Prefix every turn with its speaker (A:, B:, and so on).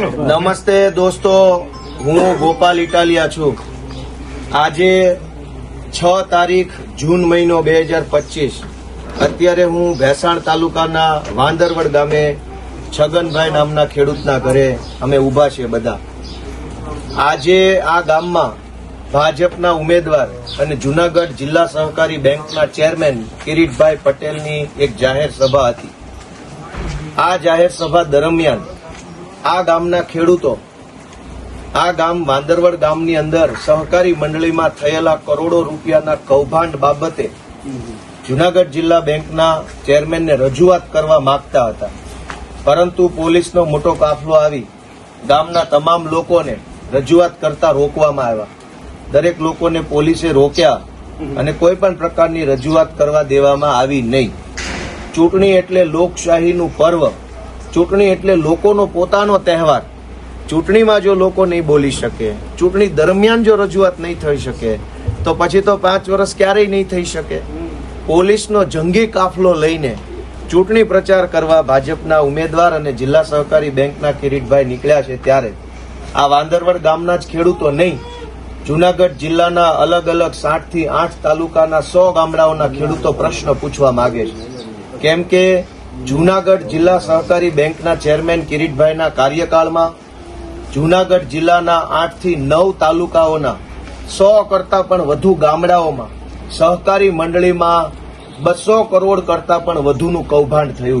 A: નમસ્તે દોસ્તો, હું ગોપાલ ઇટાલિયા છું। આજે 6 તારીખ જૂન મહિનો 2025 અત્યારે હું ભેસાણ તાલુકાના વાંદરવડ ગામે છગનભાઈ નામના ખેડૂતના ઘરે અમે ઉભા છીએ બધા। આજે આ ગામમાં ભાજપના ઉમેદવાર અને જૂનાગઢ જિલ્લા સહકારી બેંકના ચેરમેન કિરીટભાઈ પટેલની એક જાહેર સભા હતી। આ જાહેર સભા દરમિયાન આ ગામના ખેડૂતો આ ગામ વાંદરવડ ગામની અંદર સહકારી મંડળીમાં થયેલા કરોડો રૂપિયાના કૌભાંડ બાબતે જૂનાગઢ જિલ્લા બેંકના ચેરમેનને રજૂઆત કરવા માંગતા હતા, પરંતુ પોલીસનો મોટો કાફલો આવી ગામના તમામ લોકોને રજૂઆત કરતા રોકવામાં આવ્યા। દરેક લોકોને પોલીસે રોક્યા અને કોઈ પણ પ્રકારની રજૂઆત કરવા દેવામાં આવી નહીં। ચૂંટણી એટલે લોકશાહીનું પર્વ, ચૂંટણી એટલે લોકોનો પોતાનો તહેવાર। ચૂંટણીમાં જો લોકો નહીં બોલી શકે, ચૂંટણી દરમિયાન જો રજૂઆત નહીં થઈ શકે, તો પછી તો 5 વર્ષ ક્યારેય નહીં થઈ શકે। પોલીસનો જંગી કાફલો લઈને ચૂંટણી પ્રચાર કરવા ભાજપના ઉમેદવાર અને જિલ્લા સહકારી બેંકના કિરીટભાઈ નીકળ્યા છે, ત્યારે આ વાંદરવડ ગામના જ ખેડૂતો નહીં, જૂનાગઢ જિલ્લાના અલગ અલગ 7 થી 8 તાલુકાના 100 ગામડાઓના ખેડૂતો પ્રશ્ન પૂછવા માંગે છે, કેમ કે જૂનાગઢ જિલ્લા સહકારી બેંકના ચેરમેન કિરીટભાઈના કાર્યકાળમાં જૂનાગઢ જિલ્લાના 8 થી 9 તાલુકાઓના 100 કરતા પણ વધુ ગામડાઓમાં સહકારી મંડળીમાં 200 કરોડ કરતા પણ વધુનું કૌભાંડ થયું છે।